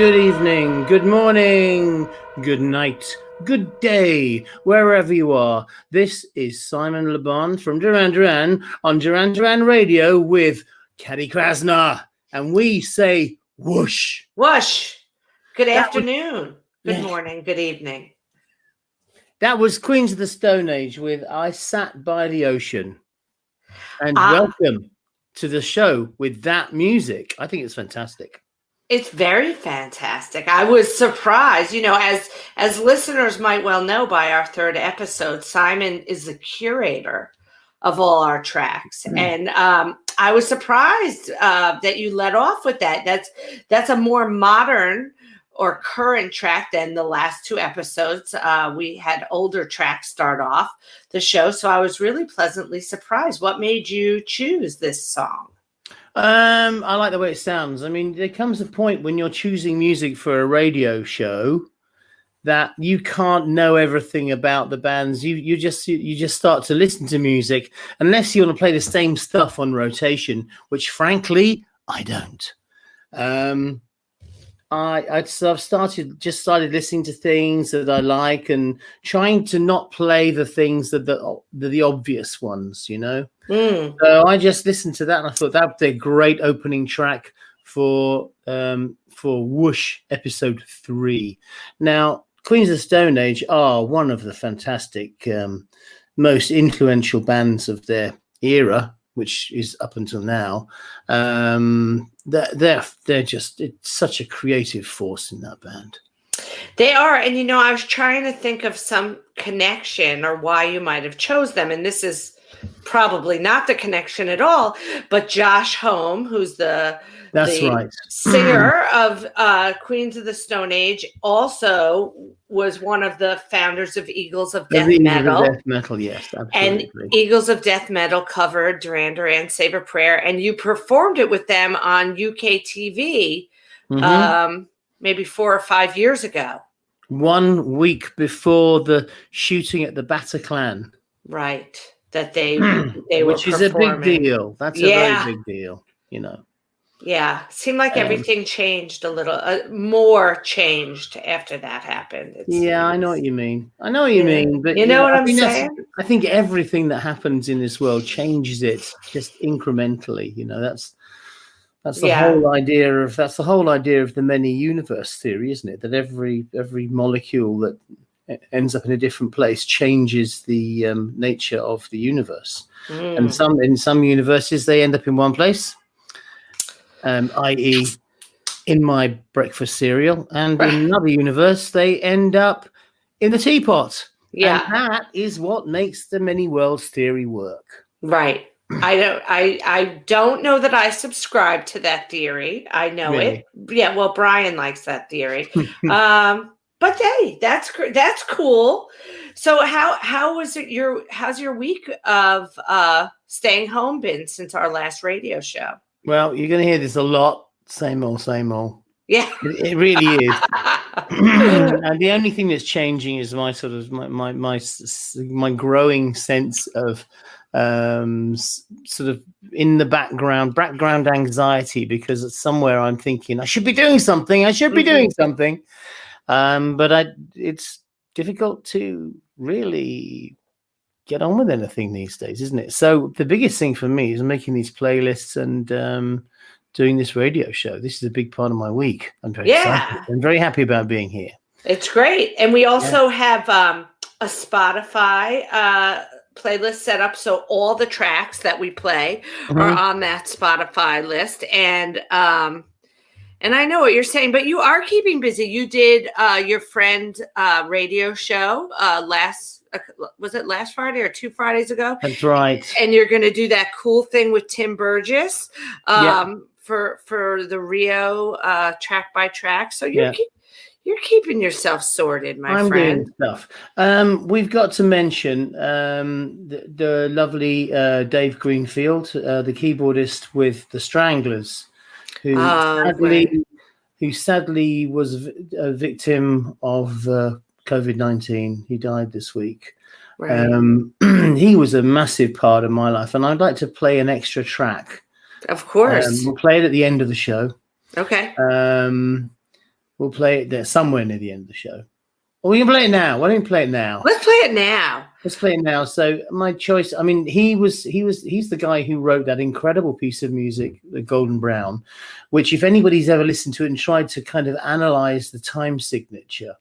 good evening, good morning, good night, good day, wherever you are. This is Simon LeBon from Duran Duran on Duran Duran Radio with Caddy Krasner. And we say whoosh. Whoosh. Good afternoon, good morning, good evening. That was Queens of the Stone Age with I Sat by the Ocean. And welcome to the show with that music. I think it's fantastic. It's very fantastic. I was surprised, as listeners might well know by our third episode, Simon is the curator of all our tracks. And I was surprised that you let off with that. That's a more modern or current track than the last two episodes. We had older tracks start off the show, so I was really pleasantly surprised. What made you choose this song? I like the way it sounds. I mean, there comes a point when you're choosing music for a radio show that you can't know everything about the bands. You just start to listen to music unless you want to play the same stuff on rotation, which frankly I don't. I've started listening to things that I like and trying to not play the things that the obvious ones, So I just listened to that and I thought that would be a great opening track for Whoosh episode 3. Now, Queens of the Stone Age are one of the fantastic, most influential bands of their era, which is up until now. They're just, it's such a creative force in that band. They are. And, I was trying to think of some connection or why you might have chose them. And this is probably not the connection at all, but Josh Homme, who's the singer of Queens of the Stone Age, also was one of the founders of Eagles of Death Metal. Death Metal, yes, absolutely. And Eagles of Death Metal covered Duran Duran Save a Prayer, and you performed it with them on UK TV maybe 4 or 5 years ago. 1 week before the shooting at the Bataclan. Right. That they were which is performing. A big deal. That's a very big deal, Yeah, seemed like everything changed a little, more changed after that happened. I know what you mean. But you know what I'm saying? I think everything that happens in this world changes it just incrementally. That's the whole idea of the many universe theory, isn't it? That every molecule that ends up in a different place changes the nature of the universe. And in some universes they end up in one place, i.e. in my breakfast cereal, and in another universe they end up in the teapot. And that is what makes the many worlds theory work. Right. I don't know that I subscribe to that theory. I know it. Yeah, well, Brian likes that theory. But hey, that's cool. So how's your week of staying home been since our last radio show? Well, you're going to hear this a lot. Same old. Yeah, it really is. And the only thing that's changing is my sort of my growing sense of sort of in the background anxiety, because somewhere I'm thinking I should be doing something. But it's difficult to really get on with anything these days, isn't it? So the biggest thing for me is making these playlists and doing this radio show. This is a big part of my week. I'm very excited. I'm very happy about being here. It's great. And we also have a Spotify playlist set up, so all the tracks that we play are on that Spotify list. And I know what you're saying, but you are keeping busy. You did your friend radio show was it last Friday or 2 Fridays ago? That's right. And you're going to do that cool thing with Tim Burgess for the Rio track by track. So you're keeping yourself sorted, my friend. Doing stuff. We've got to mention the lovely Dave Greenfield, the keyboardist with the Stranglers, who sadly was a victim of COVID-19. He died this week. Right. He was a massive part of my life, and I'd like to play an extra track. Of course. We'll play it at the end of the show. Okay. We'll play it there somewhere near the end of the show. Or we can play it now. Why don't we play it now? Let's play it now. Let's play it now. So my choice, I mean, he's the guy who wrote that incredible piece of music, The Golden Brown, which if anybody's ever listened to it and tried to kind of analyze the time signature,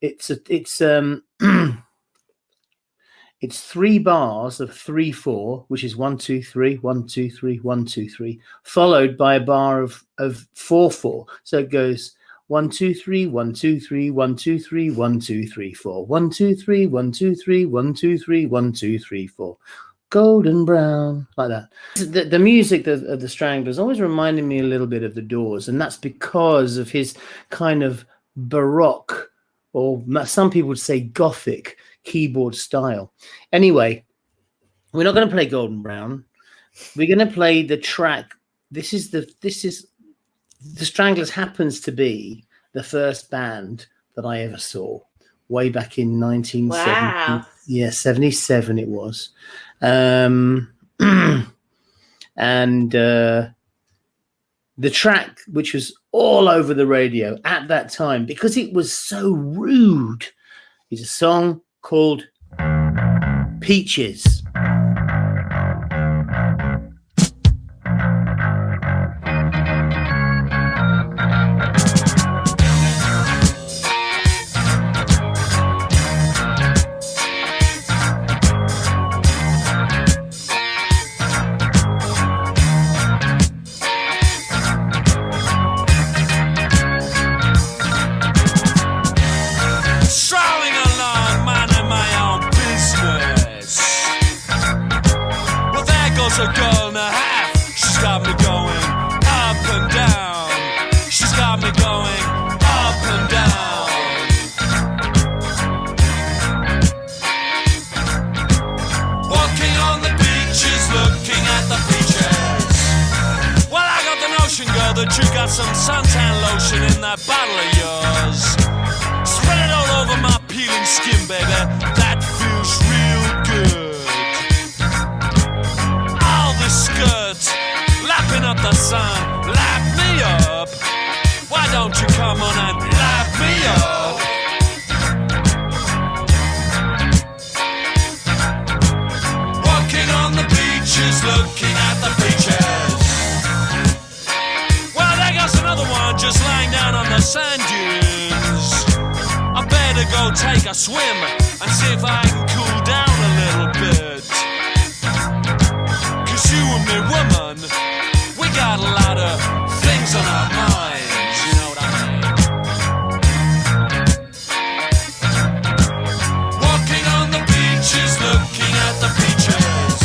it's 3 bars of 3/4, which is 1 2 3 1 2 3 1 2 3, followed by a bar of 4/4. So it goes 1 2 3 1 2 3 1 2 3 1 2 3 4 1 2 3 1 2 3 1 2 3 1 2 3 4. Golden Brown, like that. The music of the Stranglers always reminded me a little bit of the Doors, and that's because of his kind of baroque, or some people would say Gothic, keyboard style. Anyway, we're not going to play Golden Brown. We're going to play the track. This is the Stranglers happens to be the first band that I ever saw way back in 1970. Wow. Yeah, 77 it was. And the track, which was all over the radio at that time because it was so rude, is a song called Peaches. A girl and a half, she's got me going up and down. She's got me going up and down. Walking on the beaches, looking at the peaches. Well, I got the notion, girl, that you got some suntan lotion in that bottle of yours. Spread it all over my peeling skin, baby. That feels real good. Skirt, lapping up the sun, lap me up. Why don't you come on and lap me up? Walking on the beaches, looking at the beaches. Well, there goes another one just lying down on the sand dunes. I better go take a swim and see if I can cool down a little bit. You and me, woman, we got a lot of things on our minds, you know what I mean? Walking on the beaches, looking at the beaches.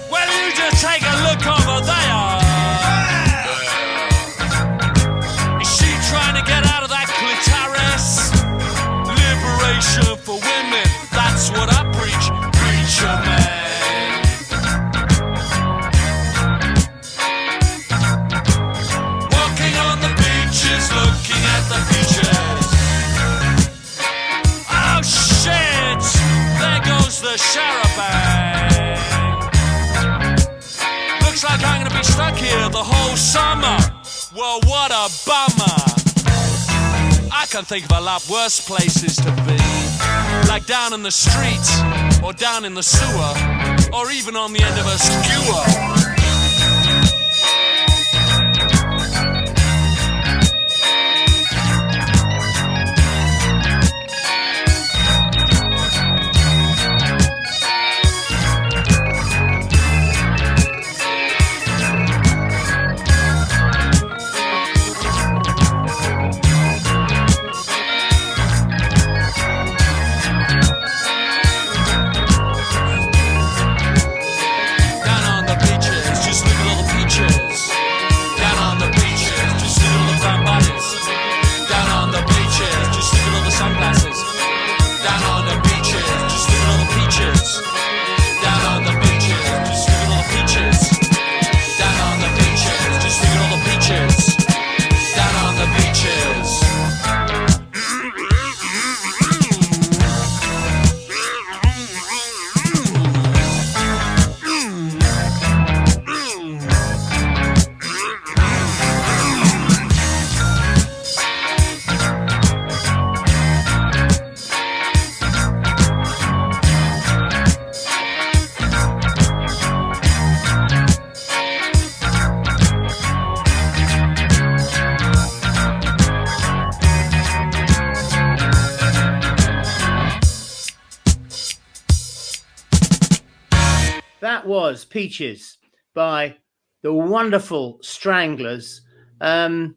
Well, you just take a look over there. Is she trying to get out of that clitoris? Liberation for women, that's what I preach, preacher man. Looking at the beaches. Oh shit! There goes the charabanc. Looks like I'm gonna be stuck here the whole summer. Well, what a bummer. I can think of a lot worse places to be. Like down in the street, or down in the sewer, or even on the end of a skewer. Down on the beach was Peaches by the wonderful Stranglers, and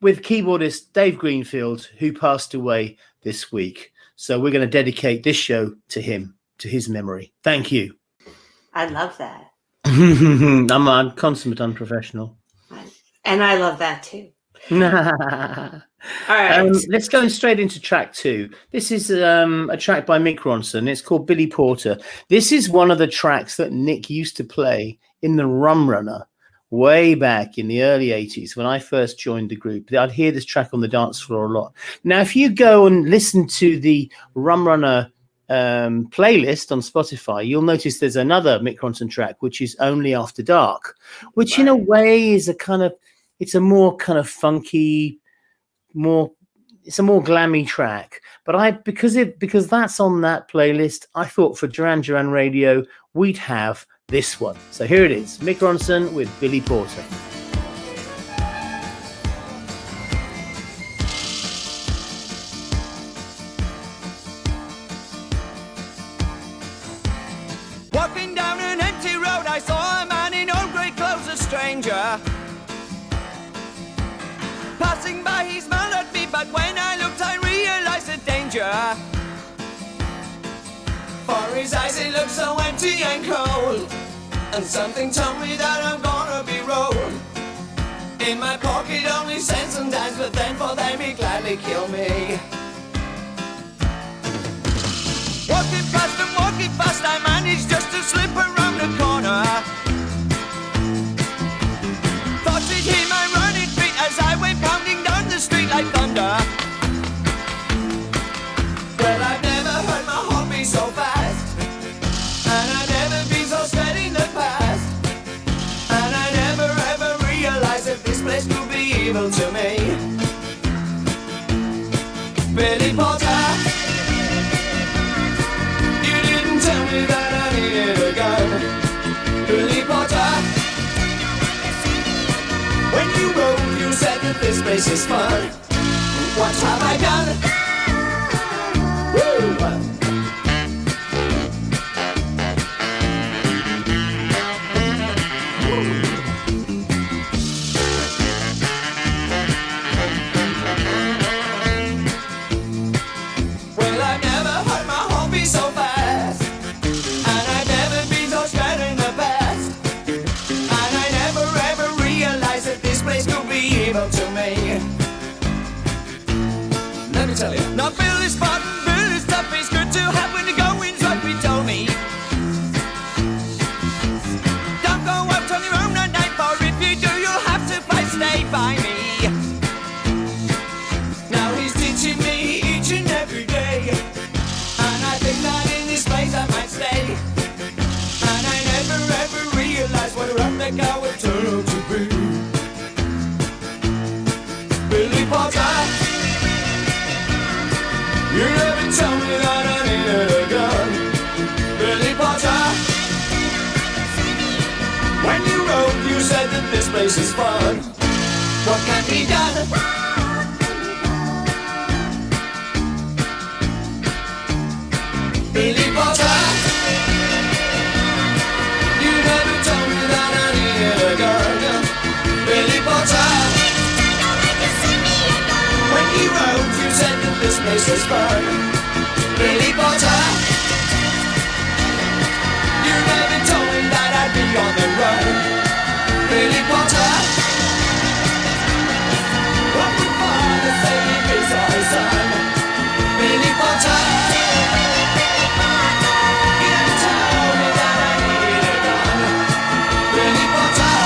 with keyboardist Dave Greenfield, who passed away this week. So we're going to dedicate this show to him, to his memory. Thank you. I love that. I'm a consummate unprofessional. And I love that too. All right. Let's go straight into track 2. This is a track by Mick Ronson. It's called Billy Porter. This is one of the tracks that Nick used to play in the Rum Runner way back in the early 80s when I first joined the group. I'd hear this track on the dance floor a lot. Now, if you go and listen to the Rum Runner playlist on Spotify, you'll notice there's another Mick Ronson track, which is Only After Dark, which in a way is it's a more kind of funky, it's a more glammy track. But because that's on that playlist, I thought for Duran Duran Radio, we'd have this one. So here it is, Mick Ronson with Billy Porter. Walking down an empty road, I saw a man in old grey clothes, a stranger. Passing by, he smiled at me, but when I looked, I realized the danger. For his eyes, it looked so empty and cold, and something told me that I'm gonna be rolled. In my pocket, only cents and dimes, but then for them, he'd gladly kill me. Walking past and walking fast, I managed just to slip around the corner. Thought he'd hear my running feet as I went pounding down the street like thunder. Well, I've never heard my heart beat so fast, and I've never been so scared in the past, and I never ever realized that this place could be evil to me. Billy Porter, you didn't tell me that I needed a gun. Billy Porter, when you wrote, you said that this place is fun. What have I done? Woo! Well, I've never heard my heart beat so fast, and I've never been so scared in the past, and I never ever realized that this place could be evil to me. Let me tell you. Now Bill is fun, Bill is tough, it's good to have when the going's right, he told me. Don't go out on your own at night, for if you do, you'll have to fight, stay by me. Now he's teaching me each and every day, and I think that in this place I might stay. And I never ever realized what a roughneck I would turn out to be. Billy Porter, you never told me that I needed a gun. Billy Porter, when you wrote, you said that this place is fun. What can be done? Billy Porter, you never told me that I needed a gun. Billy Porter, when you wrote, you said that this place was fun. Billy Porter, you never told me that I'd be on the run. Billy Porter, what would father say if he saw his son? Billy Porter, you never told me that I needed a gun. Billy Porter,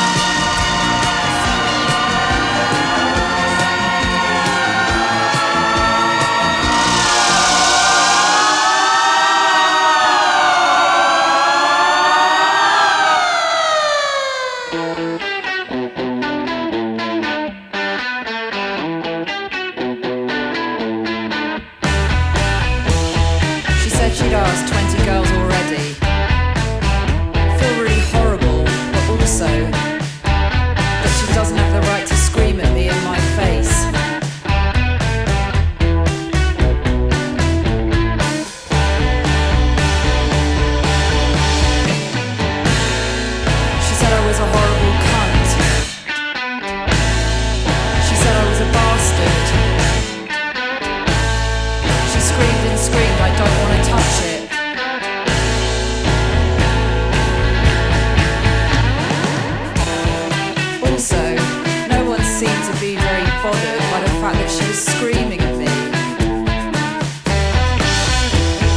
was screaming at me. I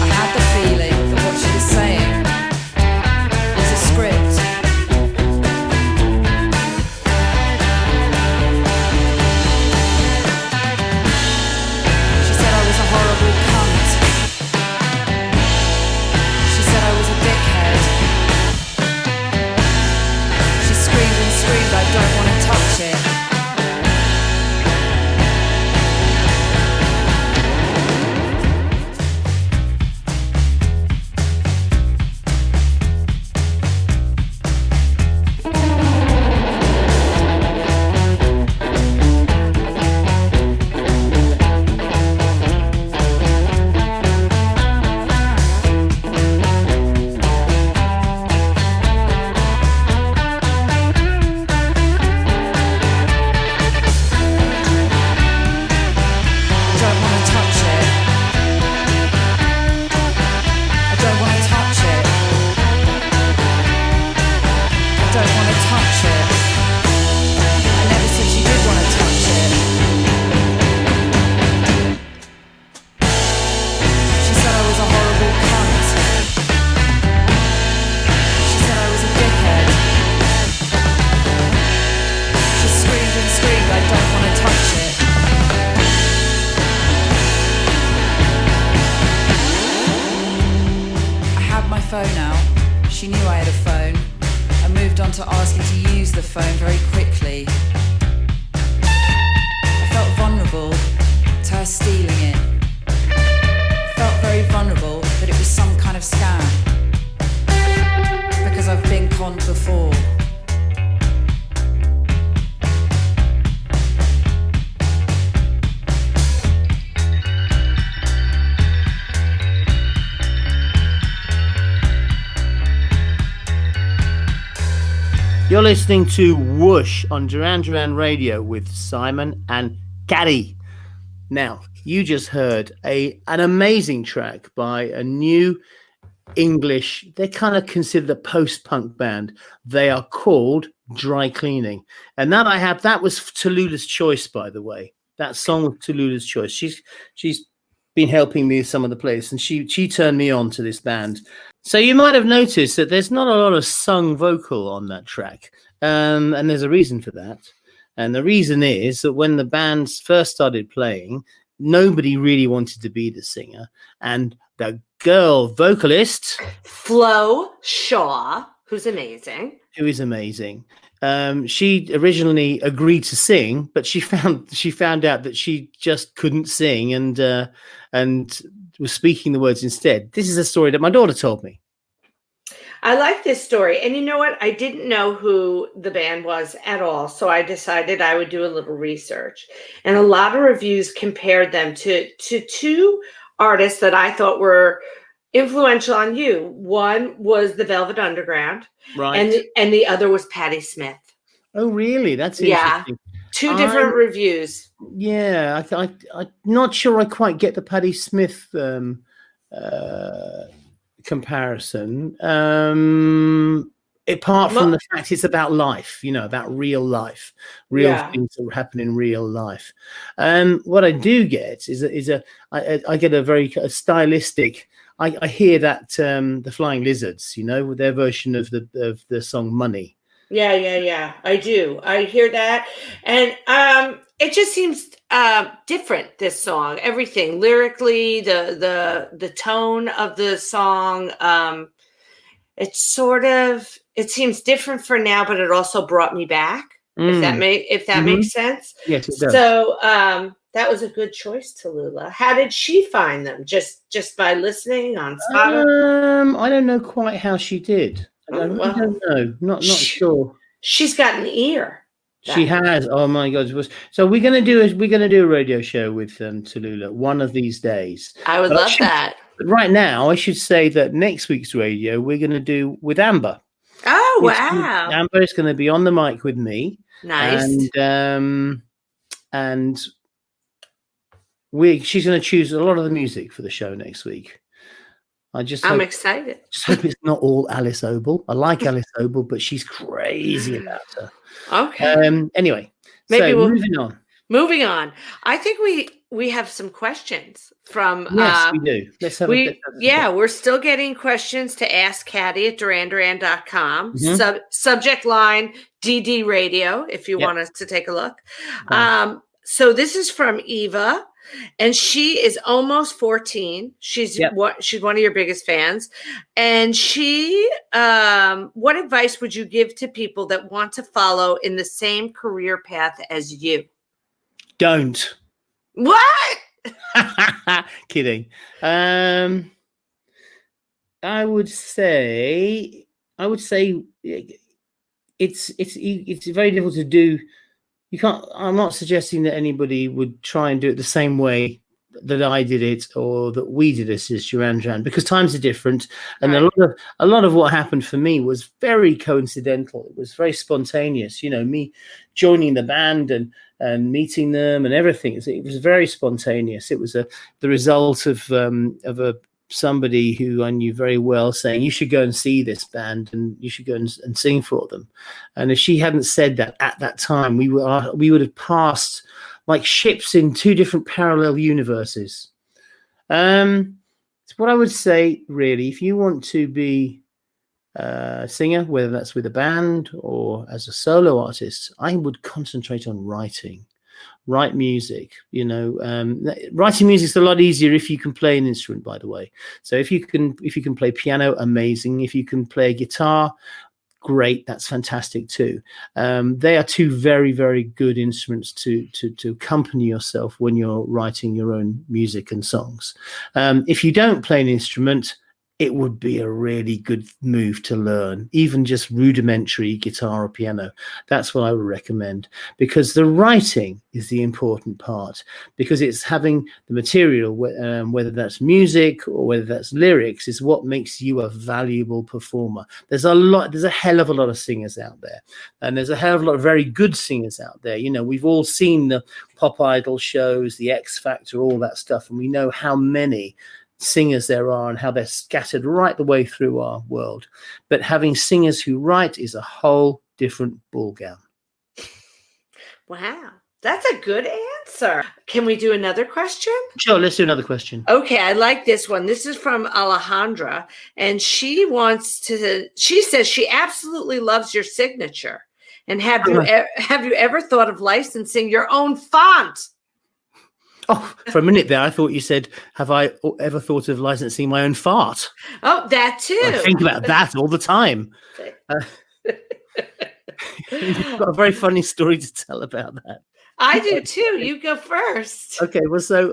had the feeling that what she was saying was a script. She said I was a horrible cunt. She said I was a dickhead. She screamed and screamed, I don't want to touch it. Phone out. She knew I had a phone. I moved on to asking to use the phone very quickly. I felt vulnerable to her stealing it. I felt very vulnerable that it was some kind of scam. Because I've been conned before. You're listening to Whoosh on Duran Duran Radio with Simon and Caddy. Now, you just heard an amazing track by a new English, they're kind of considered a post-punk band. They are called Dry Cleaning. And that was Tallulah's choice, by the way. That song was Tallulah's choice. She's been helping me with some of the plays, and she turned me on to this band. So you might have noticed that there's not a lot of sung vocal on that track, and there's a reason for that. And the reason is that when the bands first started playing, nobody really wanted to be the singer, and the girl vocalist, Flo Shaw, who's amazing. who is amazing, she originally agreed to sing, but she found out that she just couldn't sing, and was speaking the words instead. This is a story that my daughter told me. I like this story. And you know what? I didn't know who the band was at all. So I decided I would do a little research. And a lot of reviews compared them to two artists that I thought were influential on you. One was the Velvet Underground. Right. And the other was Patti Smith. Oh, really? That's Yeah. interesting. Two different reviews. Yeah, I'm not sure I quite get the Patti Smith comparison. Apart from the fact it's about life, about real life, things that happen in real life. What I do get I get a very stylistic. I hear that the Flying Lizards, with their version of the song "Money." Yeah. I do. I hear that. And it just seems different, this song. Everything lyrically, the tone of the song. It seems different for now, but it also brought me back. If that makes sense. Yes, it does. So that was a good choice, Tallulah. How did she find them? Just by listening on Spotify? I don't know quite how she did. I don't know. Not sure. She's got an ear. She has. Oh my God! So we're gonna do a radio show with Tallulah one of these days. I would love that. But right now, I should say that next week's radio we're gonna do with Amber. Oh wow! Amber is gonna be on the mic with me. Nice. And she's gonna choose a lot of the music for the show next week. I'm excited. Just hope it's not all Alice Oble. I like Alice Oble, but she's crazy about her. Okay. Anyway, maybe moving on. Moving on. I think we have some questions from Yes, we do. Let's have we're still getting questions to ask Caddy at duranduran.com. Mhm. Subject line DD radio if you Yep. want us to take a look. Fine. So this is from Eva, and she is almost 14. She's Yep. she's one of your biggest fans. And she what advice would you give to people that want to follow in the same career path as you? Don't. What? Kidding. I would say it's very difficult to do. You can't. I'm not suggesting that anybody would try and do it the same way that I did it or that we did it as Duran Duran, because times are different, and Right. a lot of what happened for me was very coincidental. It was very spontaneous. Me joining the band and meeting them and everything. It was very spontaneous. It was the result of somebody who I knew very well saying, you should go and see this band and you should go and sing for them. And if she hadn't said that at that time, we would have passed like ships in two different parallel universes. So what I would say, really, if you want to be a singer, whether that's with a band or as a solo artist, I would concentrate on write music. Writing music is a lot easier if you can play an instrument, by the way. So if you can play piano, amazing. If you can play guitar, great, that's fantastic too. They are two very, very good instruments to accompany yourself when you're writing your own music and songs. If you don't play an instrument, it would be a really good move to learn, even just rudimentary guitar or piano. That's what I would recommend, because the writing is the important part, because it's having the material, whether that's music or whether that's lyrics, is what makes you a valuable performer. There's a hell of a lot of singers out there, and there's a hell of a lot of very good singers out there. We've all seen the Pop Idol shows, the X Factor, all that stuff, and we know how many singers there are and how they're scattered right the way through our world. But having singers who write is a whole different ballgame. Wow, that's a good answer. Can we do another question? Sure, let's do another question. Okay, I like this one. This is from Alejandra, and she says she absolutely loves your signature. And have you ever thought of licensing your own font? Oh, for a minute there, I thought you said, have I ever thought of licensing my own fart? Oh, that too. I think about that all the time. You've got a very funny story to tell about that. I do too. You go first. Okay, well, so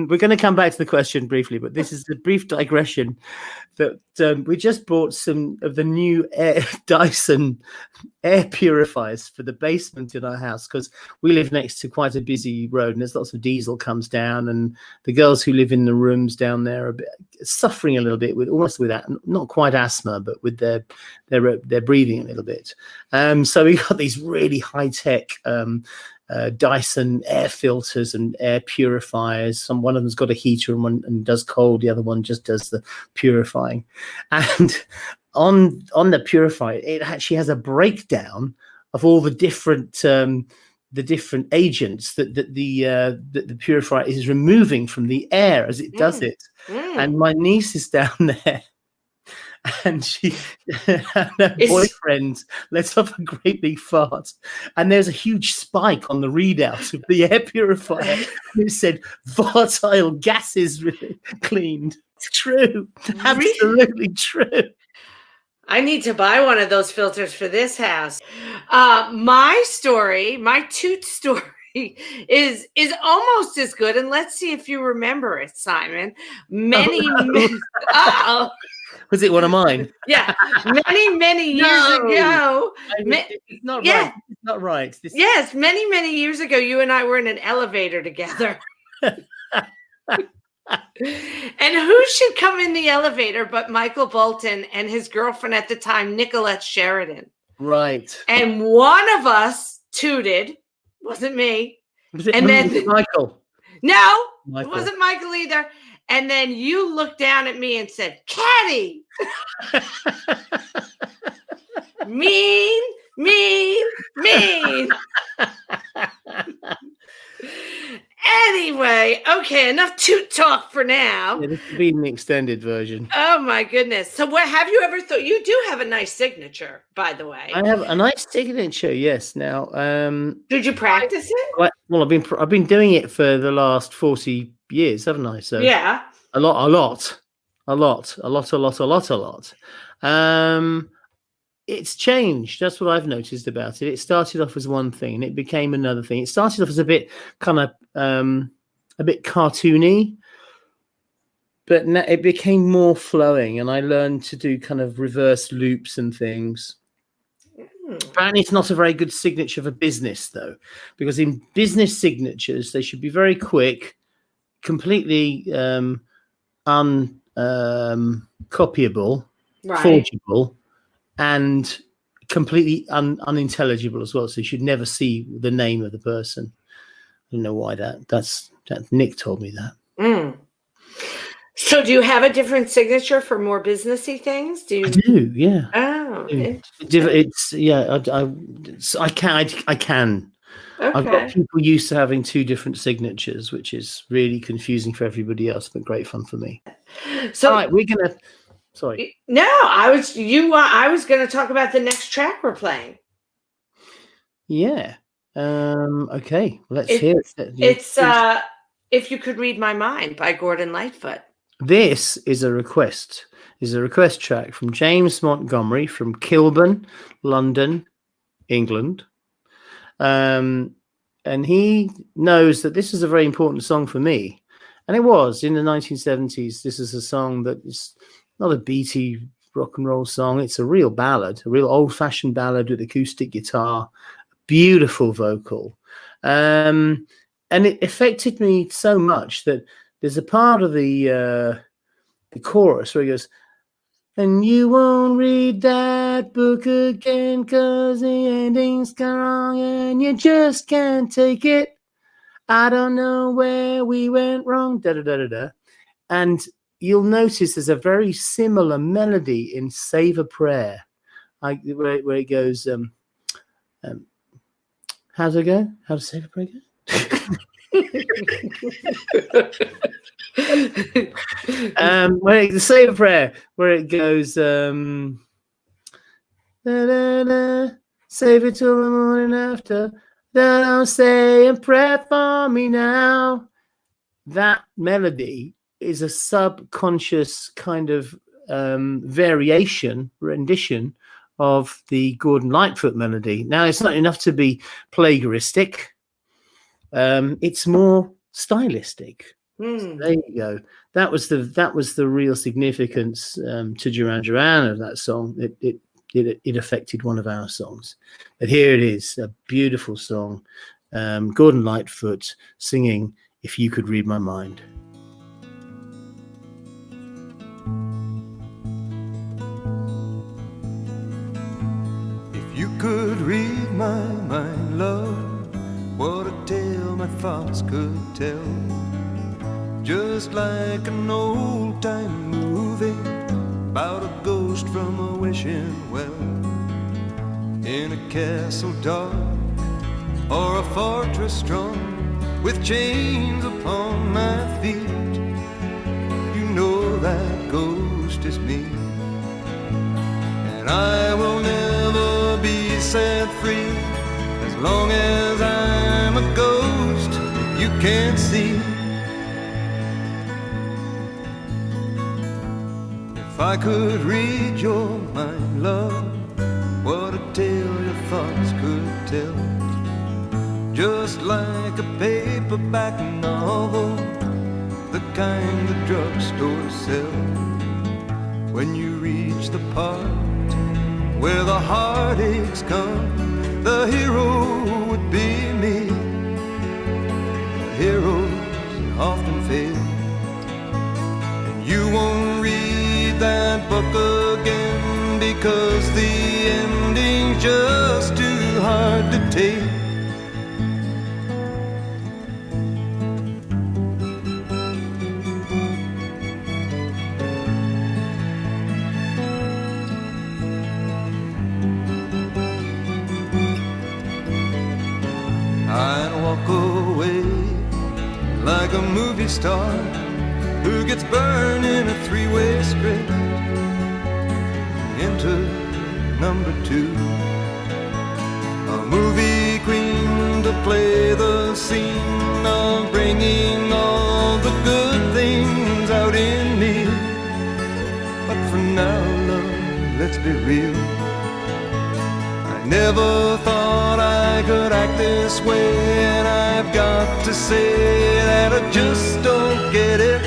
we're going to come back to the question briefly, but this is a brief digression that we just bought some of the new Dyson air purifiers for the basement in our house, because we live next to quite a busy road and there's lots of diesel comes down, and the girls who live in the rooms down there are suffering a little bit with not quite asthma, but with their breathing a little bit. So we got these really high-tech Dyson air filters and air purifiers. One of them's got a heater and one does cold. The other one just does the purifying. And on the purifier, it actually has a breakdown of all the different agents that the purifier is removing from the air as it does it. And my niece is down there, and she and her boyfriend lets off a great big fart, and there's a huge spike on the readout of the air purifier. It said volatile gases cleaned. It's true. Absolutely true. I need to buy one of those filters for this house. My toot story is almost as good, and let's see if you remember it, Simon. Was it one of mine? Yeah, many years ago. It's not right. It's not right. Yes, many years ago, you and I were in an elevator together. And who should come in the elevator but Michael Bolton and his girlfriend at the time, Nicolette Sheridan. Right. And one of us tooted. Wasn't me. Was it Michael? No, Michael. It wasn't Michael either. And then you looked down at me and said, Caddy. mean. Anyway, okay, enough toot talk for now. Yeah, this would be an extended version. Oh my goodness. So what have you ever thought? You do have a nice signature, by the way. I have a nice signature. Yes. Now, Did you practice it? well, I've been doing it for the last 40 years, haven't I? So Yeah. a lot. It's changed. That's what I've noticed about it. It started off as one thing, and it became another thing. It started off as a bit kind of a bit cartoony, but now it became more flowing, and I learned to do kind of reverse loops and things. Apparently, it's not a very good signature for business, though, because in business signatures, they should be very quick, completely uncopyable, Right. forgeable, and completely unintelligible as well. So you should never see the name of the person. I don't know why that's Nick told me that. So do you have a different signature for more businessy things? Do you? I do, yeah. Oh, It's yeah. I can. I've got okay. people used to having two different signatures, which is really confusing for everybody else, but great fun for me. So All right, we're gonna. Sorry. no, I was going to talk about the next track we're playing. Yeah. Okay. Let's It- hear it. It's If You Could Read My Mind by Gordon Lightfoot. This is a request. Is a request track from James Montgomery from Kilburn, London, England. And he knows that this is a very important song for me. And it was in the 1970s. This is a song that is not a beaty rock and roll song. It's a real ballad, a real old-fashioned ballad with acoustic guitar, beautiful vocal. And it affected me so much that there's a part of the chorus where he goes, "And you won't read that book again 'cause the ending's gone wrong and you just can't take it. I don't know where we went wrong." Da da da da da. And you'll notice there's a very similar melody in "Save a Prayer," where it goes, how's it go? How does "Save a Prayer" go? Where the "Save a Prayer," where it goes, da, da, da, save it till the morning after. Don't say a prayer for me now. That melody is a subconscious kind of rendition of the Gordon Lightfoot melody. Now, it's not enough to be plagiaristic. It's more stylistic. So there you go. That was the real significance to Duran Duran of that song. It affected one of our songs. But here it is, a beautiful song. Gordon Lightfoot singing "If You Could Read My Mind." If you could read my mind, love, what a tale my thoughts could tell. Just like an old-time movie about a ghost from a wishing well, in a castle dark or a fortress strong, with chains upon my feet. You know that ghost is me, and I will never be set free as long as I'm a ghost that you can't see. If I could read your mind, love, what a tale your thoughts could tell. Just like a paperback novel, the kind the drugstore sells. When you reach the part where the heartaches come, the hero would be me. But heroes often fail, and you won't read that book again because the ending's just too hard to take. I'd walk away like a movie star who gets burned in a three-way script. Into number two, a movie queen to play the scene of bringing all the good things out in me. But for now, love, let's be real. I never thought I could act this way, and I've got to say that I just don't get it.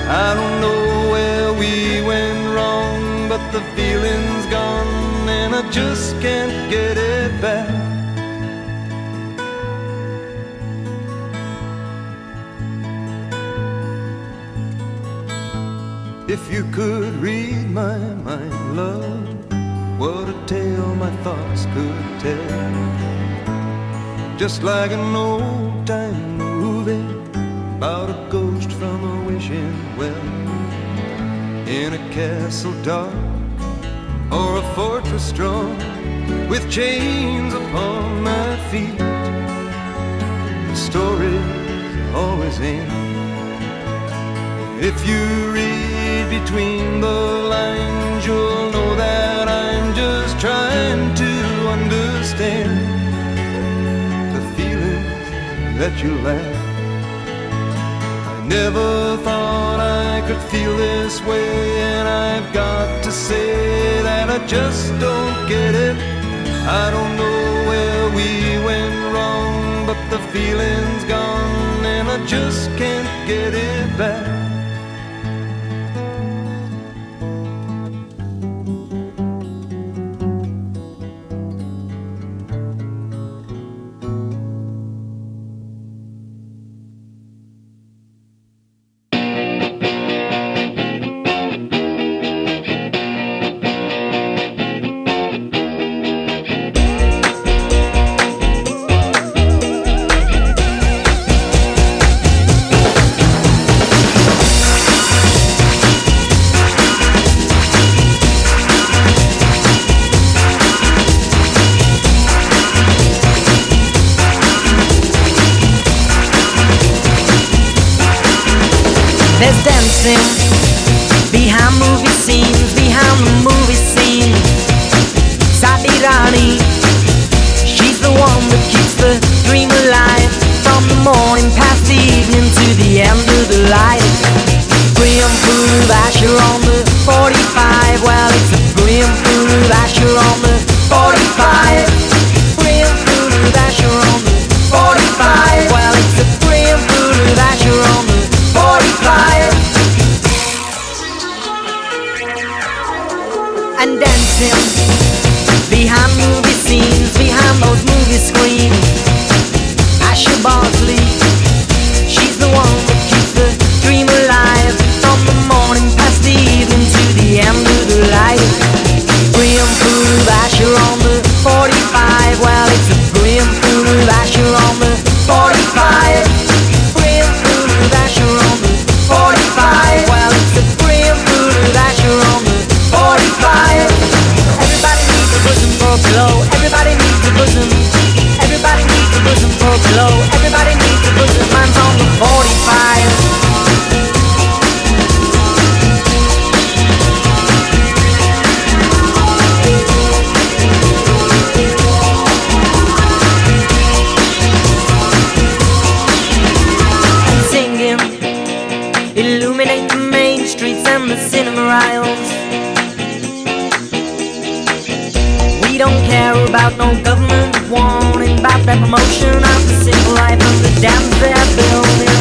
I don't know where we went wrong, but the feeling's gone and I just can't get it back. If you could read my mind, love, what a tale my thoughts could tell. Just like an old-time movie about a ghost from a wishing well, in a castle dark or a fortress strong, with chains upon my feet. The stories always end. If you read between the lines, you'll know that I'm just trying to understand the feelings that you lack. I never thought I could feel this way, and I've got to say that I just don't get it. I don't know where we went wrong, but the feeling's gone and I just can't get it back. There's dancing behind movie scenes, behind the movie scene. Sati Rani, she's the one that keeps the dream alive, from the morning past the evening to the end of the light. Graham Food Asher on the 45, well it's a Graham Food Asher on the 45. Graham Food Asher on the 45, well it's a Graham Food Asher on the 45. And dancing behind movie scenes, behind those movie screens. Asher Bosley, she's the one that keeps the dream alive, from the morning past the evening to the end of the light. Graham Food Asher on the 45, well it's a Graham Food Asher on the 45. Graham Food Asher on the 45, well it's a Graham Food Asher on the 45. Everybody needs a bosom for a pillow. Everybody needs a bosom. Everybody needs a bosom for a pillow. Everybody needs a bosom. Mine's on the 45. Illuminate the main streets and the cinema aisles. We don't care about no government warning about that promotion of the simple life of the dams they're building.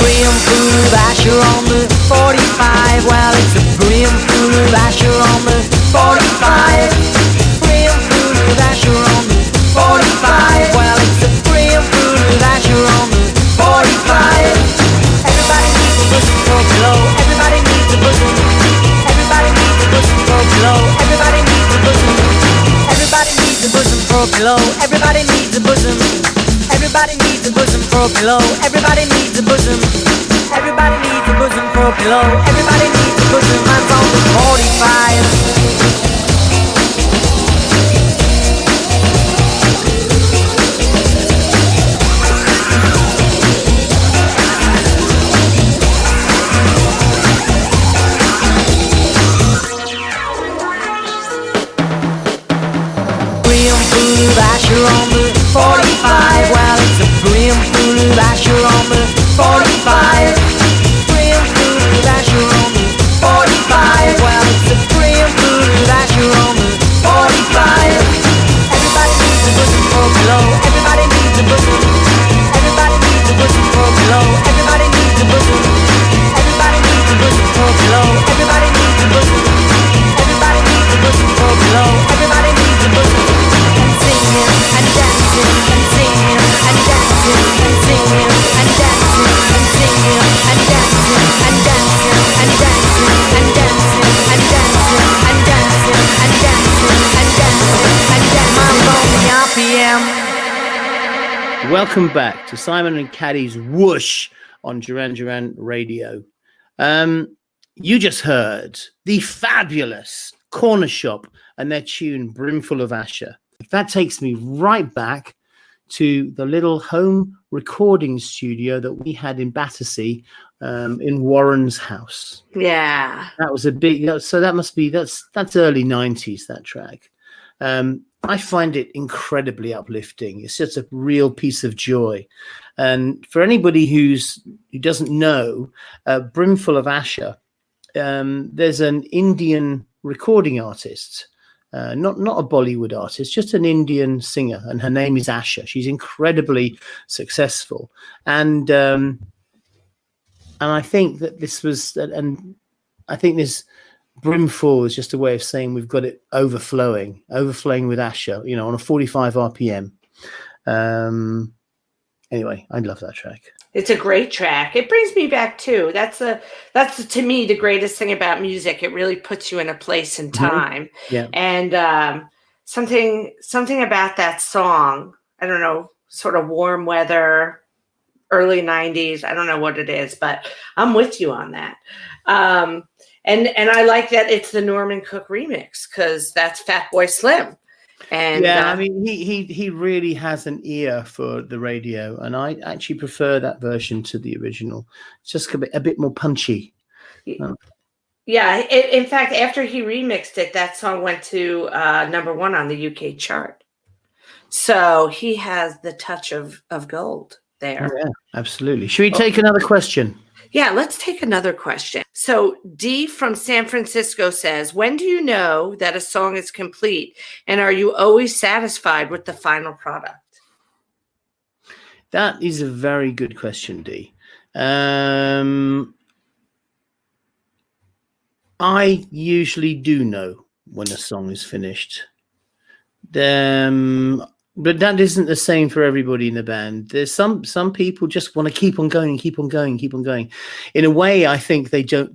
Graham Food Asher on the 45, well it's a Graham Food Asher on the 45. Graham Food Asher on the 45, well it's a Graham Food Asher on the 45. Everybody needs a bosom for a pillow. Everybody needs a bosom. Everybody needs a bosom for a pillow. Everybody needs a bosom. Everybody needs a bosom for a pillow. Everybody needs a bosom. Everybody needs a bosom for a pillow. Everybody needs a bosom. Everybody needs a bosom for a pillow. Everybody needs a bosom. Mine's on the 45. Welcome back to Simon and Caddy's Whoosh on Duran Duran Radio. You just heard the fabulous Corner Shop and their tune Brimful of Asher. That takes me right back to the little home recording studio that we had in Battersea, in Warren's house. Yeah. That was a big, so that must be, that's early 90s, that track. I find it incredibly uplifting. It's just a real piece of joy. And for anybody who doesn't know, Brimful of Asher, there's an Indian recording artist, not a Bollywood artist, just an Indian singer, and her name is Asha. She's incredibly successful, and I think that this was, and I think this brimful is just a way of saying we've got it overflowing with Asha, you know, on a 45 RPM. Anyway, I love that track. It's a great track. It brings me back too. That's to me the greatest thing about music. It really puts you in a place and time. Mm-hmm. Yeah. And something about that song, I don't know, sort of warm weather, early 90s. I don't know what it is, but I'm with you on that. And I like that it's the Norman Cook remix because that's Fatboy Slim. And yeah, I mean, he really has an ear for the radio, and I actually prefer that version to the original. It's just a bit more punchy. Yeah, in fact, after he remixed it, that song went to #1 on the UK chart. So he has the touch of gold there. Yeah, absolutely. Should we take another question? Yeah, let's take another question. So D from San Francisco says, when do you know that a song is complete? And are you always satisfied with the final product? That is a very good question, D. I usually do know when a song is finished. But that isn't the same for everybody in the band. There's some people just want to keep on going. In a way, I think they just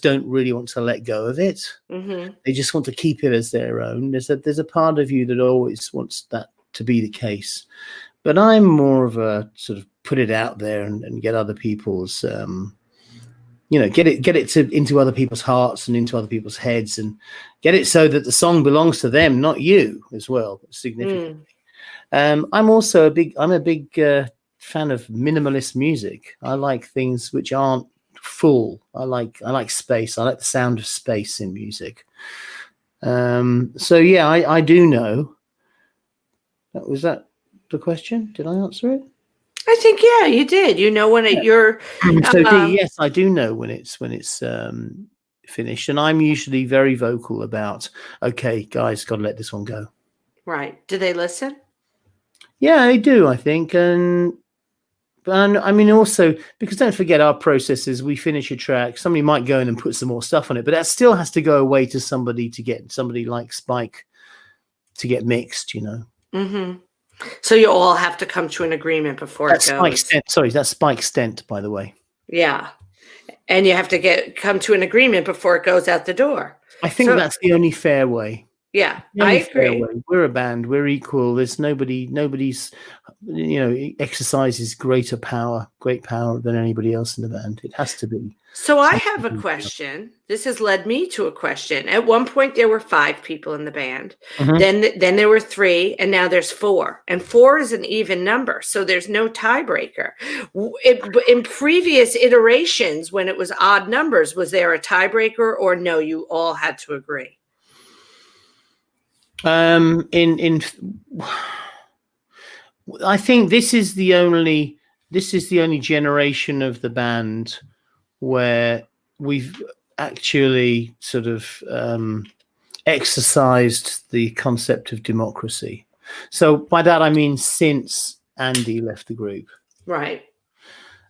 don't really want to let go of it. Mm-hmm. They just want to keep it as their own. There's a part of you that always wants that to be the case. But I'm more of a sort of put it out there and get other people's, get it into other people's hearts and into other people's heads, and get it so that the song belongs to them, not you as well, significantly. I'm a big fan of minimalist music. I like things which aren't full. I like space. I like the sound of space in music. So yeah, I do know. Was that the question? Did I answer it? I think yeah, you did. You know when you're. So yes, I do know when it's finished, and I'm usually very vocal about. Okay, guys, got to let this one go. Right? Do they listen? Yeah, I do, I think. And I mean, also, because don't forget our process is we finish a track, somebody might go in and put some more stuff on it, but that still has to go away to somebody like Spike to get mixed, you know. Mm-hmm. So you all have to come to an agreement before it goes. That's Spike Stent, by the way. Yeah. And you have to come to an agreement before it goes out the door. I think that's the only fair way. Yeah, I agree. We're a band. We're equal. There's nobody's, exercises great power than anybody else in the band. It has to be. So I have a question. This has led me to a question. At one point, there were 5 people in the band. Mm-hmm. Then there were 3, and now there's 4. And 4 is an even number, so there's no tiebreaker. In previous iterations, when it was odd numbers, was there a tiebreaker, or no? You all had to agree. I think this is the only generation of the band where we've actually sort of exercised the concept of democracy. So by that I mean since Andy left the group. Right.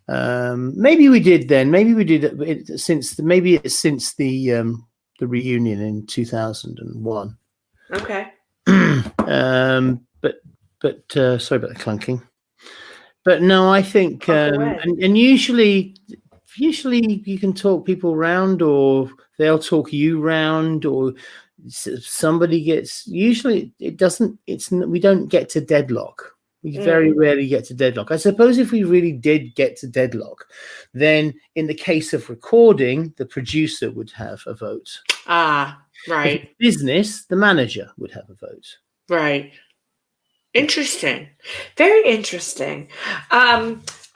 Maybe we did then. Maybe we did it since the reunion in 2001. Okay. But sorry about the clunking. But no, I think and usually you can talk people round, or they'll talk you round, or somebody gets. Usually it doesn't. We don't get to deadlock. We very rarely get to deadlock. I suppose if we really did get to deadlock, then in the case of recording, the producer would have a vote. Ah, right. If it's business, the manager would have a vote. Right. Interesting. Very interesting.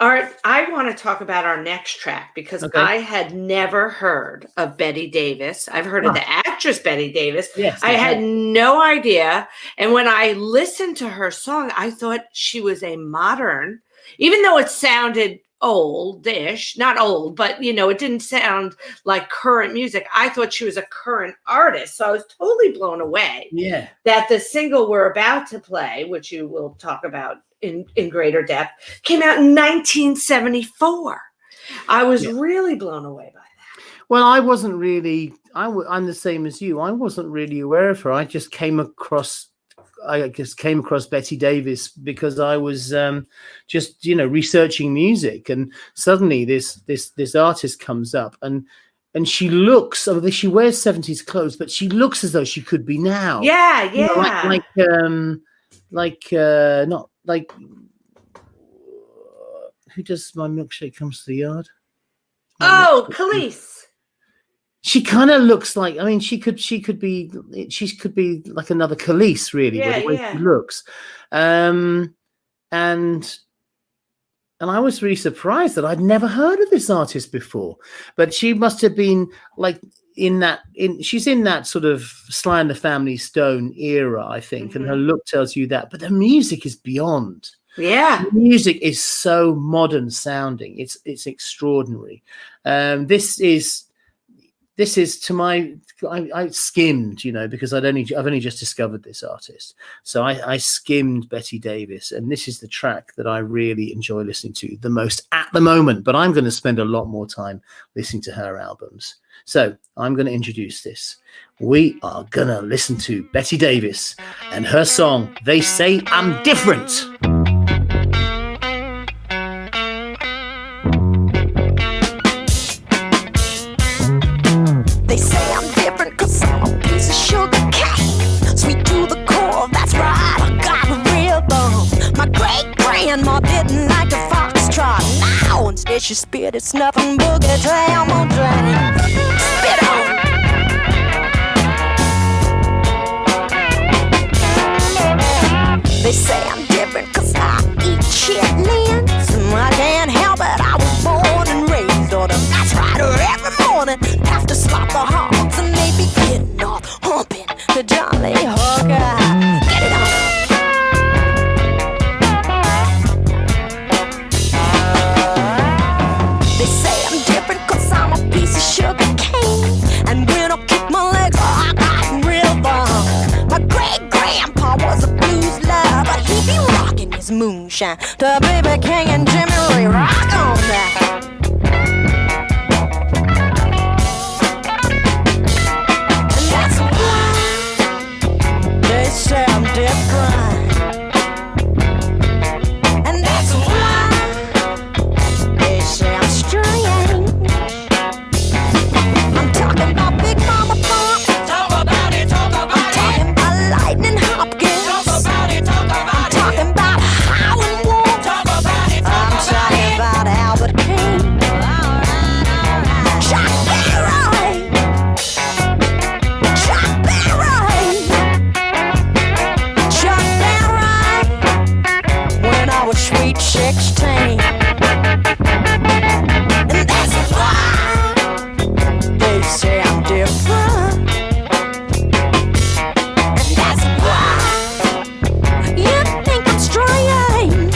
Art, I want to talk about our next track because I had never heard of Betty Davis. I've heard of the actress Betty Davis. Yes, I had no idea. And when I listened to her song, I thought she was a modern, even though it sounded oldish, not old, but it didn't sound like current music. I thought she was a current artist. So I was totally blown away that the single we're about to play, which you will talk about in greater depth, came out in 1974. I was really blown away by that. Well, I wasn't really, I'm the same as you. I wasn't really aware of her. I just came across Betty Davis because I was just researching music, and suddenly this artist comes up, and she looks, although she wears 70s clothes, but she looks as though she could be now. Not like who does My Milkshake Comes to the Yard? Khalees. She kind of looks like, I mean, she could be like another Khalees, really, the way she looks. And I was really surprised that I'd never heard of this artist before, but she must have been like she's in that sort of Sly and the Family Stone era, I think, and her look tells you that, but the music is beyond. Yeah. The music is so modern sounding. It's extraordinary. This is to my, I skimmed, because I've only just discovered this artist. So I skimmed Betty Davis, and this is the track that I really enjoy listening to the most at the moment, but I'm going to spend a lot more time listening to her albums. So I'm going to introduce this. We are going to listen to Betty Davis and her song, They Say I'm Different. They say I'm different 'cause I'm a piece of sugar cane. Sweet to the core, that's right, I got a real bone. My great-grandma didn't like the foxtrot. Now instead she spit, it's nothing boogie down my drain. Spit on! They say I'm different 'cause I eat chitlins. I can't help it, I was born and raised on them. That's right, every morning after slop the hogs and they be getting off, humping the Jolly Hooker. Get it on. They say I'm different 'cause I'm a piece of sugar cane. And when I kick my legs, I got real fun. My great-grandpa was a blues lover, but he be rocking his moonshine to B.B. King and Jimmy Lee. Rock on that. Say I'm different, and that's why they say I'm strange. I'm talking about Big Mama Funk. Talk about it, talk about I'm talking about Lightning Hopkins. Talk about it, talk about I'm talking about Howlin' Wolf. Talk about it, I'm talking about Albert King. Chuck Berry. Chuck Berry. Chuck Berry. When I was sweet 16. And that's why they say I'm different. And that's why you think I'm strange.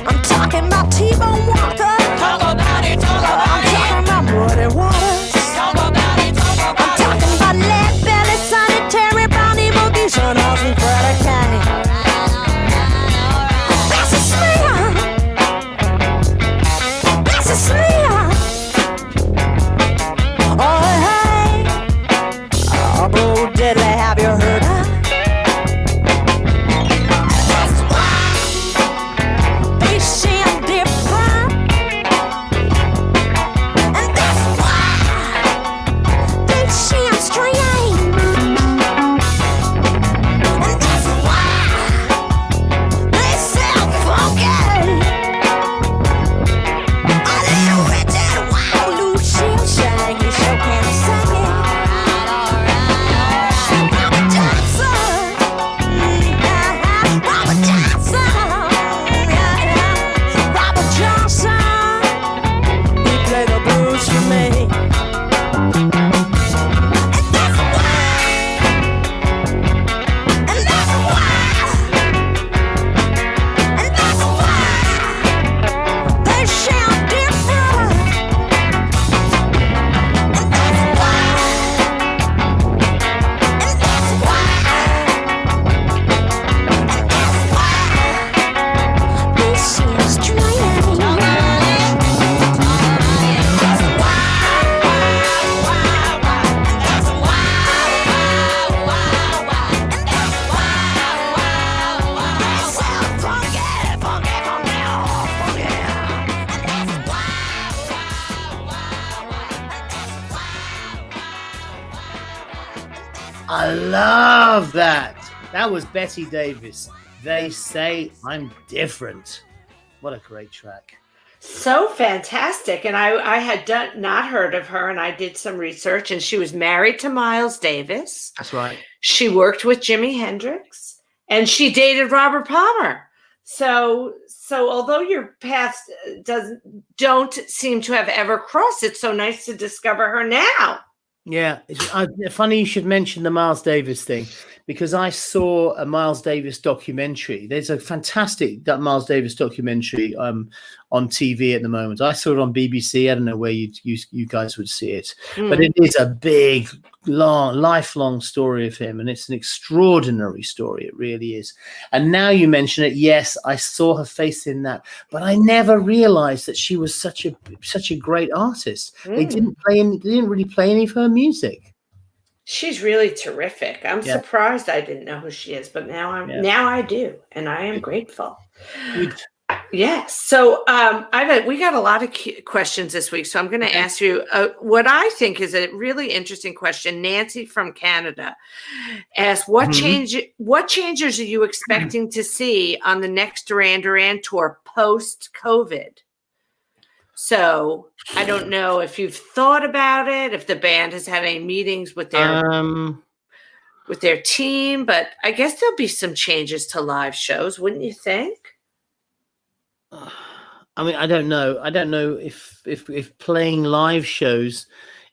I'm talking about T-Bone Walker. Talk about it, talk I'm about it. talking about Muddy Waters. Talk about it, talk I'm about it. talking about Lead Belly, Sonny Terry, Brownie, Boogie, Son House, and Freddie County. That's a smell. love that. That was Betty Davis. They Say I'm Different. What a great track. So fantastic. And I had not heard of her, and I did some research, and she was married to Miles Davis. That's right. She worked with Jimi Hendrix, and she dated Robert Palmer. So although your paths don't seem to have ever crossed, it's so nice to discover her now. Yeah, funny you should mention the Miles Davis thing, because I saw a Miles Davis documentary. There's a fantastic Miles Davis documentary on TV at the moment. I saw it on BBC. I don't know where you guys would see it, but it is a big, long, lifelong story of him, and it's an extraordinary story. It really is. And now you mention it, yes, I saw her face in that, but I never realized that she was such a great artist. They didn't really play any of her music. She's really terrific. I'm surprised I didn't know who she is, but now I do, and I am grateful. Good. Yes. So we got a lot of questions this week. So I'm going to ask you what I think is a really interesting question. Nancy from Canada asked, what changes are you expecting to see on the next Duran Duran tour post-COVID? So I don't know if you've thought about it, if the band has had any meetings with their team, but I guess there'll be some changes to live shows, wouldn't you think? I mean, I don't know. I don't know if playing live shows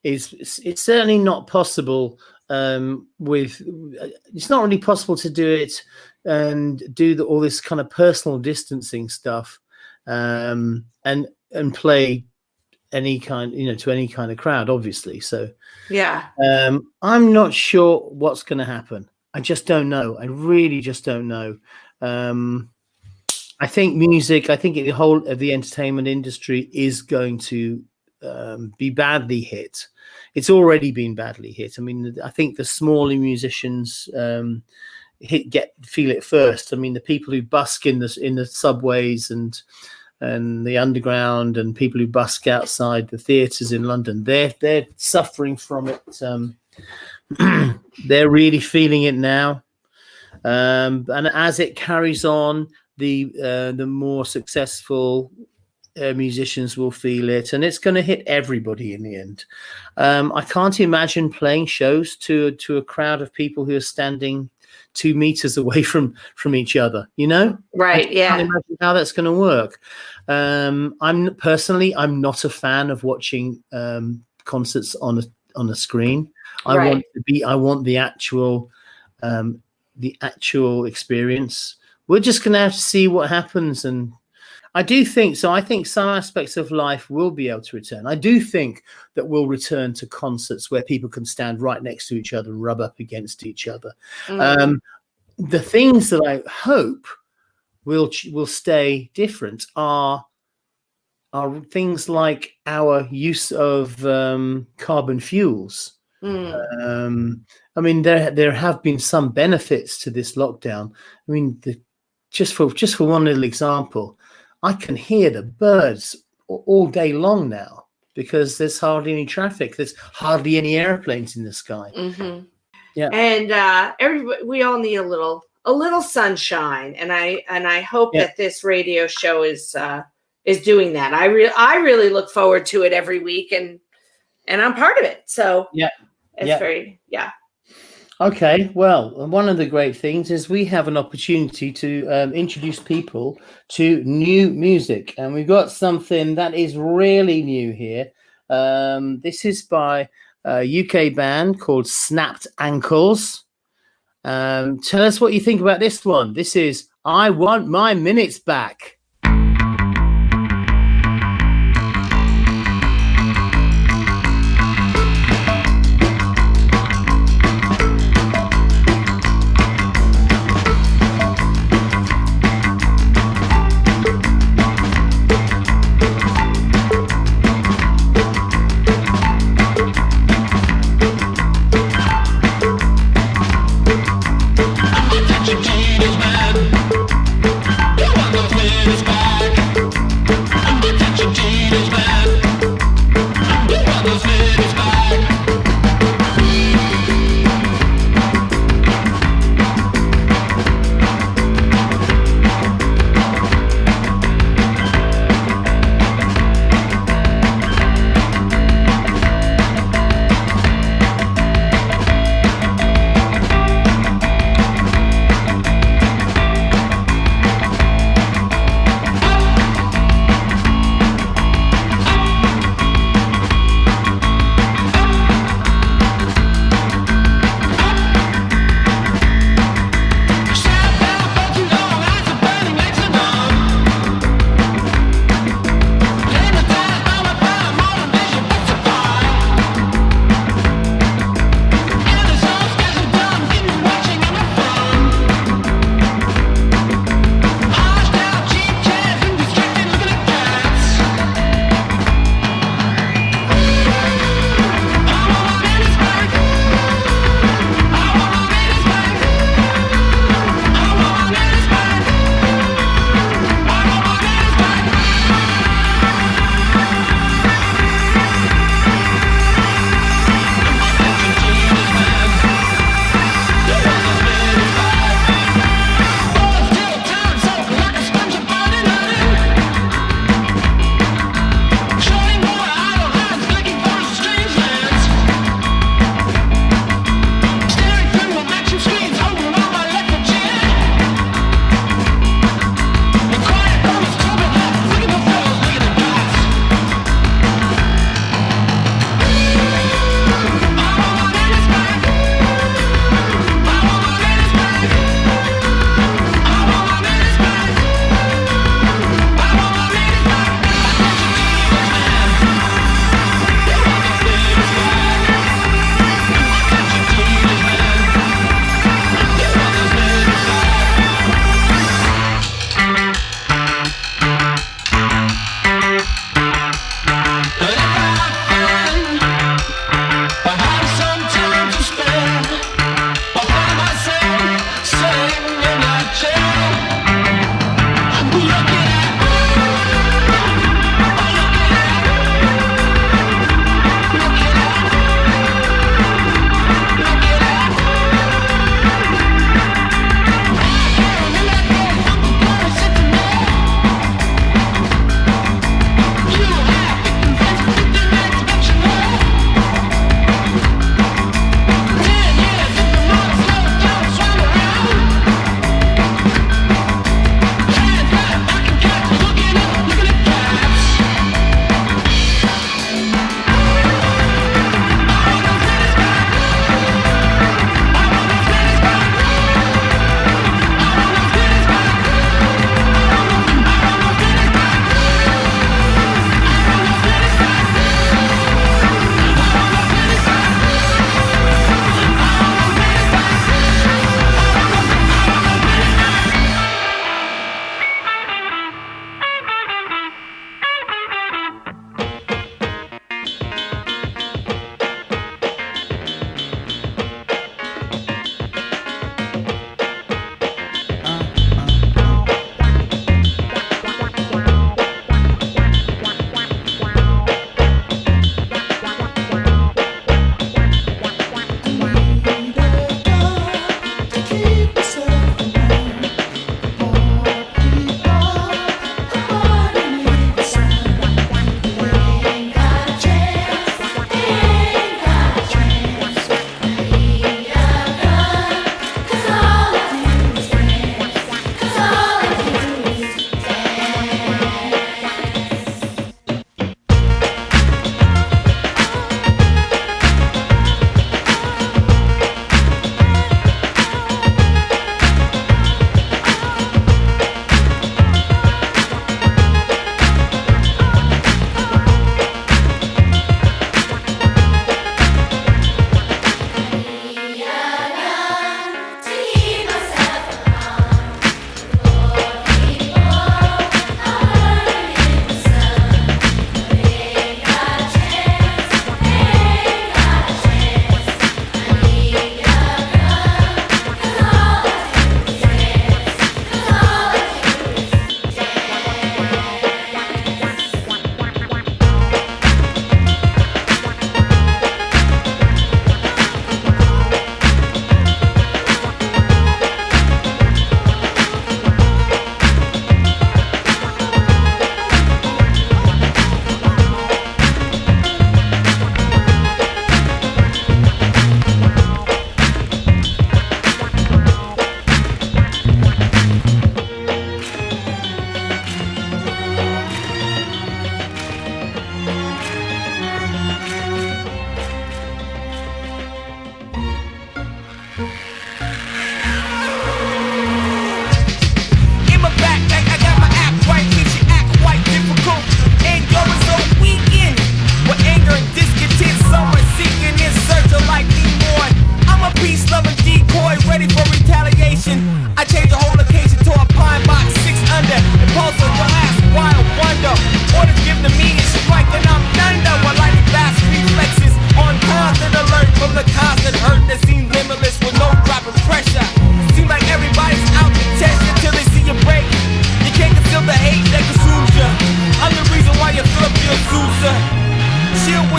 it's certainly not possible. It's not really possible to do it and do all this kind of personal distancing stuff, and play any kind, to any kind of crowd, obviously. So yeah, I'm not sure what's going to happen. I just don't know. I really just don't know. I think the whole of the entertainment industry is going to be badly hit. It's already been badly hit. I mean, I think the smaller musicians feel it first. I mean, the people who busk in the subways and the underground, and people who busk outside the theatres in London, they're suffering from it. They're really feeling it now, and as it carries on, the more successful musicians will feel it, and it's going to hit everybody in the end. I can't imagine playing shows to a crowd of people who are standing 2 meters away from each other, Right. Yeah. I can't imagine how that's going to work. I'm not a fan of watching concerts on a screen. I want the actual experience. We're just going to have to see what happens. And I do think so. I think some aspects of life will be able to return. I do think that we'll return to concerts where people can stand right next to each other, rub up against each other. The things that I hope will stay different are things like our use of carbon fuels. I mean, there have been some benefits to this lockdown. I mean, just for one little example, I can hear the birds all day long now because there's hardly any traffic. There's hardly any airplanes in the sky. Yeah, and we all need a little sunshine, and I hope that this radio show is doing that. I really look forward to it every week, and I'm part of it. So it's very Okay, well, one of the great things is we have an opportunity to introduce people to new music, and we've got something that is really new here. This is by a UK band called Snapped Ankles. Tell us what you think about this one. This is I Want My Minutes Back. Man, you want the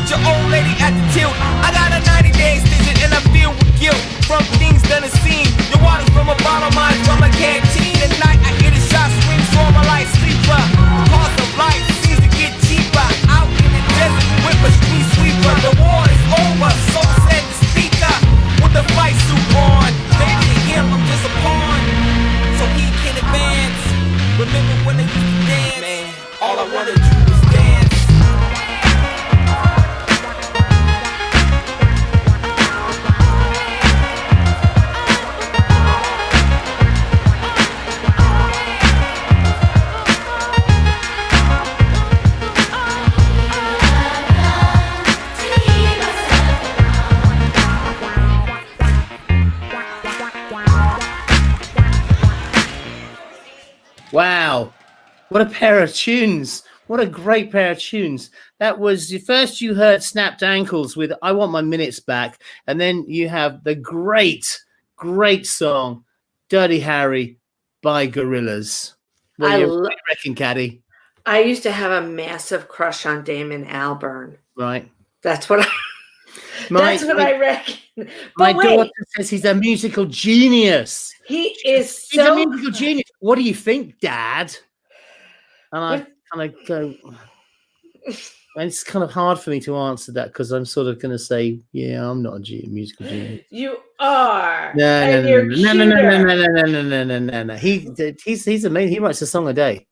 with your old lady at the tilt. I got a 90-day extension and I feel with guilt from things done and seen. Your water's from a bottle, mine's from a canteen. At night I hear the shot swing, so I'm a light sleeper. The cost of life seems to get cheaper. Out in the desert with a street sweeper. The war is over, so said the speaker with the fight suit on. Maybe to him I'm just a pawn, so he can advance. Remember when they used to dance? Man, all I wanna do is dance. Wow, what a pair of tunes. What a great pair of tunes. That was first you heard Snapped Ankles with I Want My Minutes Back, and then you have the great song Dirty Harry by Gorillaz. What do you reckon, Caddy? I used to have a massive crush on Damon Albarn. Right. That's what I reckon. But My wait, daughter says he's a musical genius. he is He's a so musical genius. What do you think, Dad? And I kind of go, and it's kind of hard for me to answer that because I'm sort of going to say, yeah, I'm not a musical genius. You are. No. He's amazing. He writes a song a day.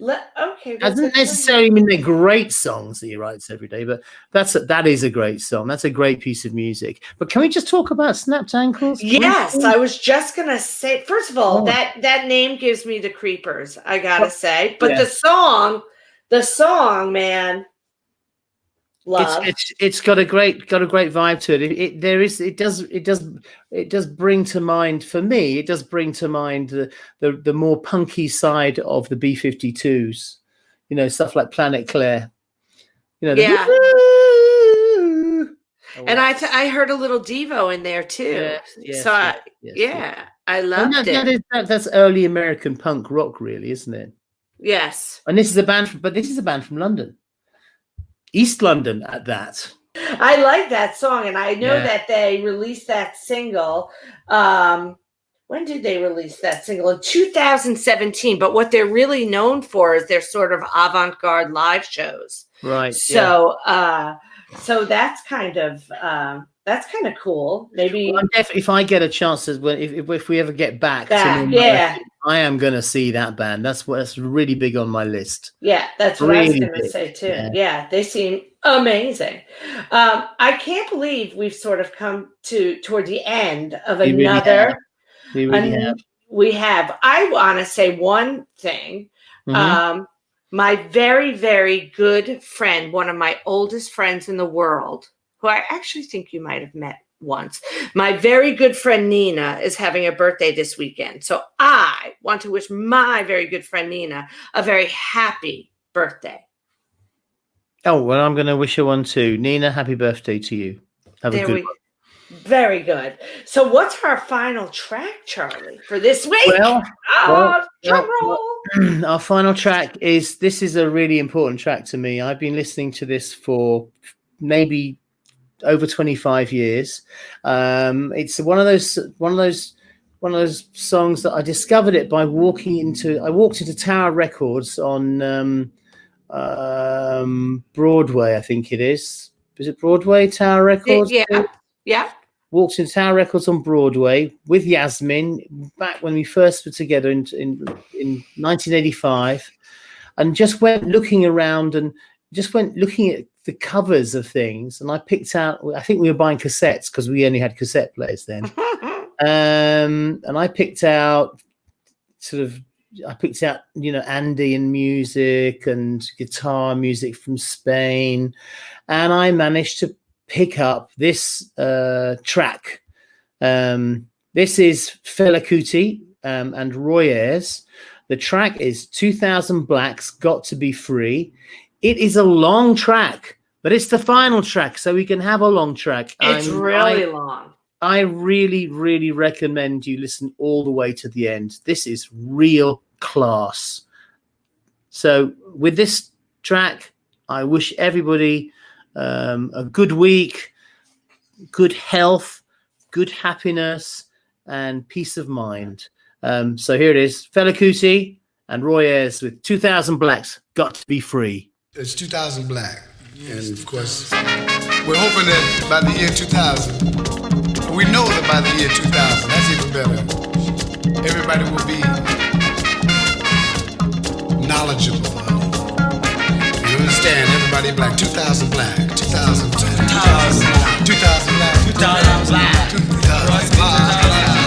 Okay. Doesn't necessarily mean they're great songs that he writes every day, but that is a great song. That's a great piece of music. But can we just talk about Snapped Ankles? Yes, I was just gonna say. First of all, that name gives me the creepers. I gotta say, but the song, man, love. It's got a great vibe to it. It does bring to mind, for me, it does bring to mind the more punky side of the B-52s. You know, stuff like Planet Claire. You know, yeah. And I heard a little Devo in there too. Yes, so yes. I loved it. That's early American punk rock, really, isn't it? Yes. And this is a band from London, East London at that. I like that song, and I know that they released that single. When did they release that single? In 2017. But what they're really known for is their sort of avant-garde live shows. Right. So, so that's kind of cool. Maybe if I get a chance, if we ever get back, I am going to see that band. That's really big on my list. Yeah, that's what I was going to say too. Yeah, they seem amazing. I can't believe we've sort of come toward the end of another. We really have. We have. I want to say one thing. Mm-hmm. My very, very good friend, one of my oldest friends in the world, who I actually think you might have met once. My very good friend Nina is having a birthday this weekend. So I want to wish my very good friend Nina a very happy birthday. Oh, well, I'm going to wish her one too. Nina, happy birthday to you. Have a good one. Very good. So what's our final track, Charlie, for this week? Drum roll. Our final track this is a really important track to me. I've been listening to this for maybe over 25 years. It's one of those songs that I discovered it by walking into Tower Records on Broadway, I think it is. Is it Broadway, Tower Records? Yeah. Walked into Tower Records on Broadway with Yasmin back when we first were together in 1985, and just went looking around and just went looking at the covers of things. And I picked out, I think we were buying cassettes because we only had cassette players then. And I picked out Andean music and guitar music from Spain. And I managed to pick up this track. This is Fela Kuti and Roy Ayers. The track is 2000 Blacks, Got to Be Free. It is a long track, but it's the final track, so we can have a long track. It's really long. I really, really recommend you listen all the way to the end. This is real class. So with this track, I wish everybody a good week, good health, good happiness, and peace of mind. So here it is, Fela Kuti and Roy Ayers with 2000 Blacks, Got to Be Free. It's 2000 Black, and of course, we're hoping that by the year 2000, we know that by the year 2000, that's even better, everybody will be knowledgeable. You understand? Everybody Black, 2000 Black, 2000 Black, 2000 Black, 2000 Black, 2000 Black, 2000 Black.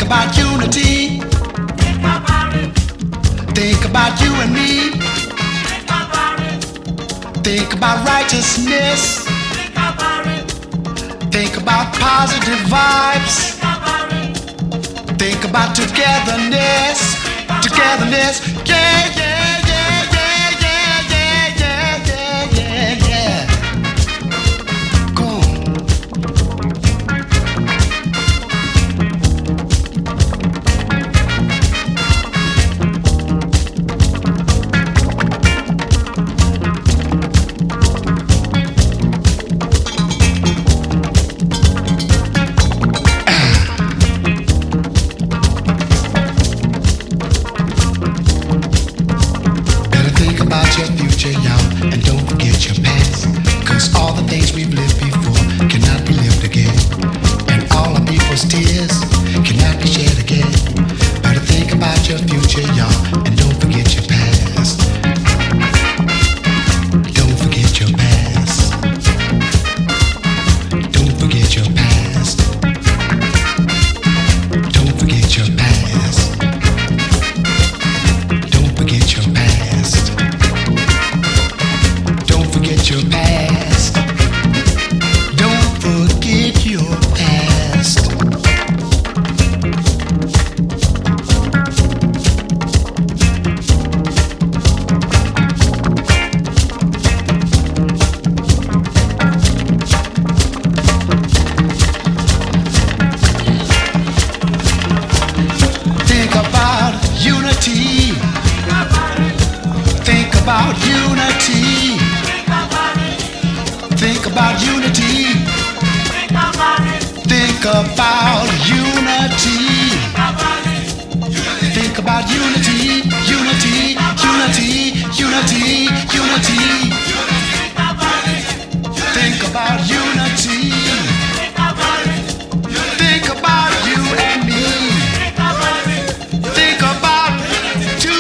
about unity. Think about you and me. Think about righteousness. Think about positive vibes. Think about togetherness. Togetherness. Yeah, yeah, yeah, yeah, yeah, yeah, yeah, yeah, yeah, yeah. Go on. Your future, y'all, and don't forget your past. Cause all the things we've lived before cannot be lived again. And all of people's tears cannot be shed again. Better think about your future, y'all, and don't forget your past. Don't forget your past. Don't forget your past. Don't forget your past. Don't forget your past. Don't forget your past. Don't forget your past. Think about unity. Think about unity. Think about unity. Think about unity. Think about unity. Unity. Unity. Unity. Unity. Think about unity. Think about you and me. Think about 2000.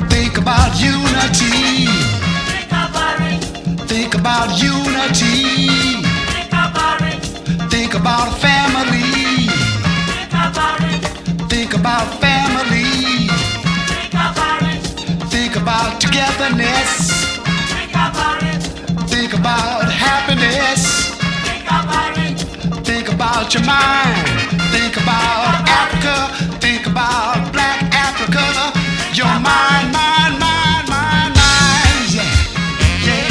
Think about unity. Think about unity. Think about family. Think about family. Think about togetherness. Think about happiness. Think about your mind. Think about Africa. Think about Black Africa. Your mind, mind, mind, mind, mind. Yeah, yeah.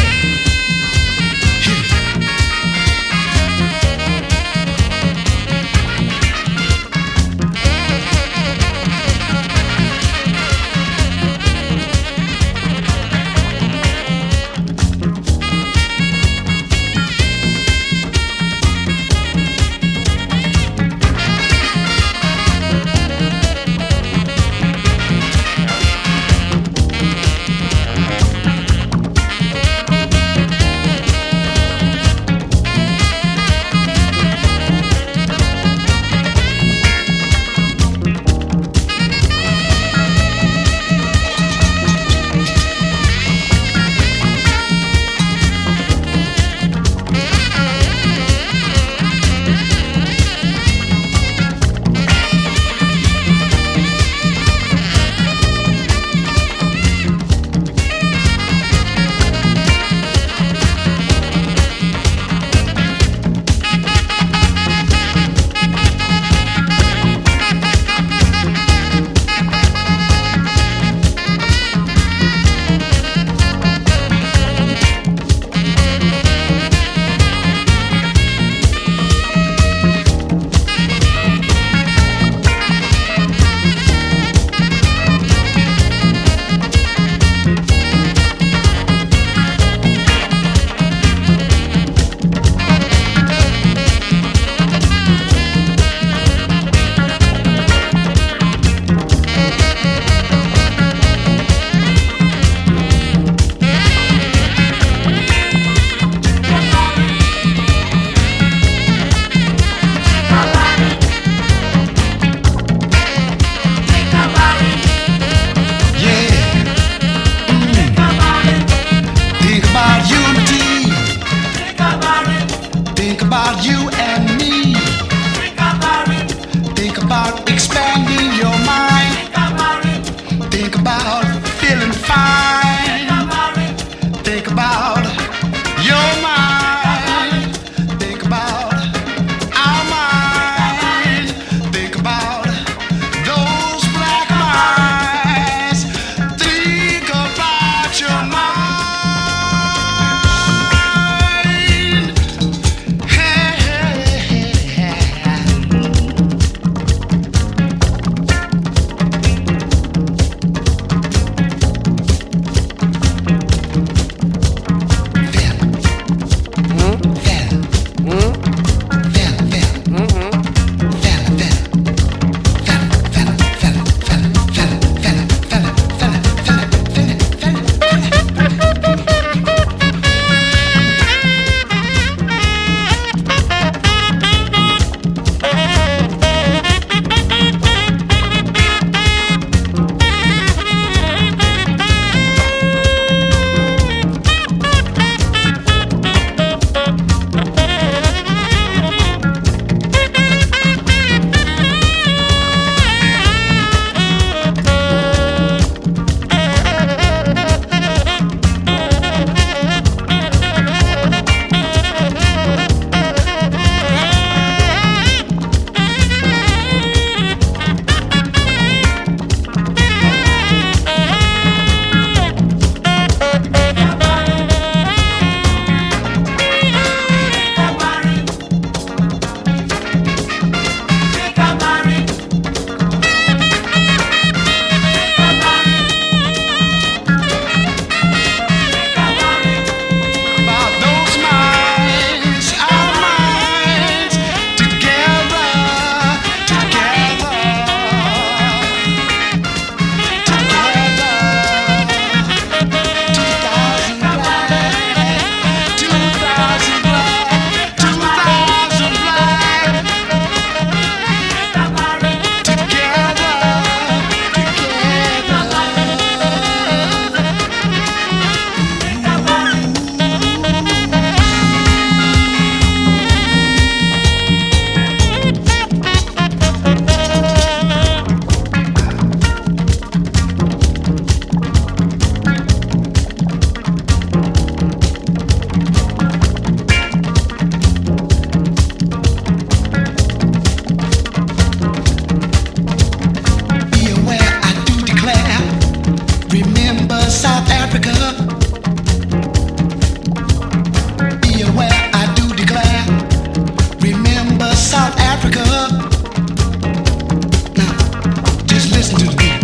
about feeling fine. Think about your mind. Think about our mind. Think about those black eyes. Think about your mind. Hey, hey, hey. About those minds, our minds, together, together, together. 2,000 black, 2,000 black, 2,000 black. Together, be aware, I do declare. Remember South Africa. Be aware, I do declare. Remember South Africa. Now, just listen to the beat.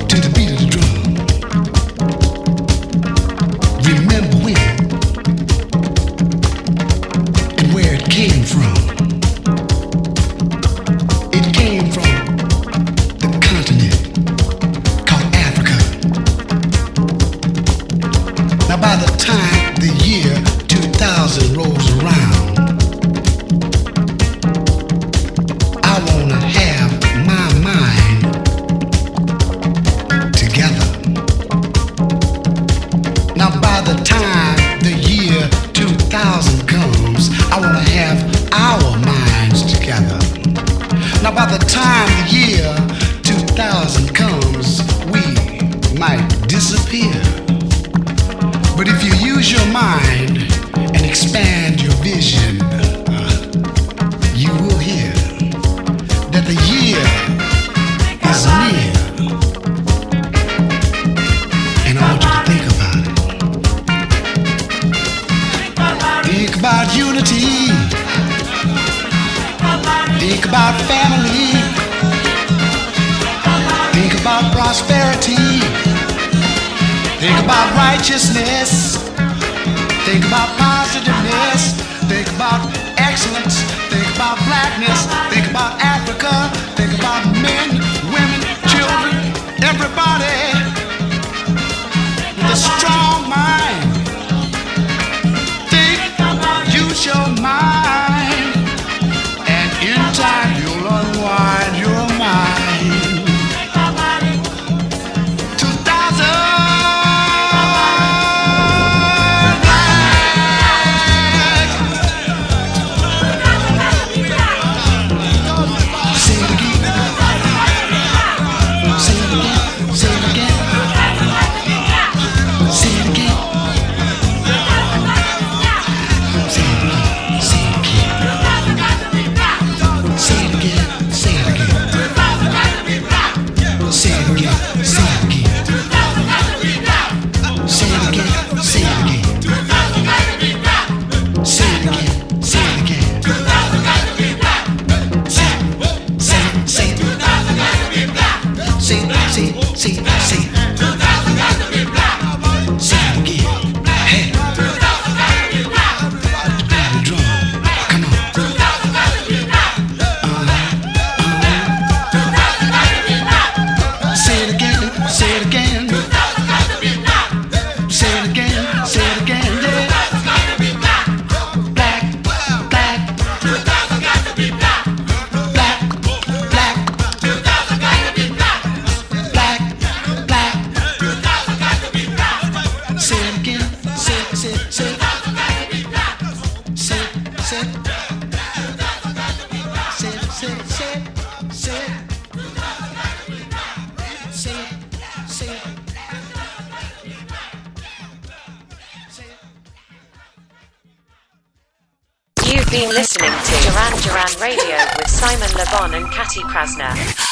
To the beat of the drum. Remember when and where it came from. It came from the continent called Africa. Now, by the time the year 2000 rolls around, I want to have my mind together. Now, by the time the year 2000 comes, I want to have our minds together. Now, by the time the year 2000 comes, we might disappear. But if you use your mind and expand your vision, you will hear that the year is near. And I want you to think about it. Think about unity. Think about family. Think about prosperity. Think about righteousness. Think about positiveness. Think about excellence. Think about blackness. Think about Africa. Think about men, women, children, everybody with a strong mind. Think, use your mind, and in time you'll unwind your mind. 2000. Say it again. You've been listening to Duran Duran Radio with Simon Le Bon and Catty Krasner.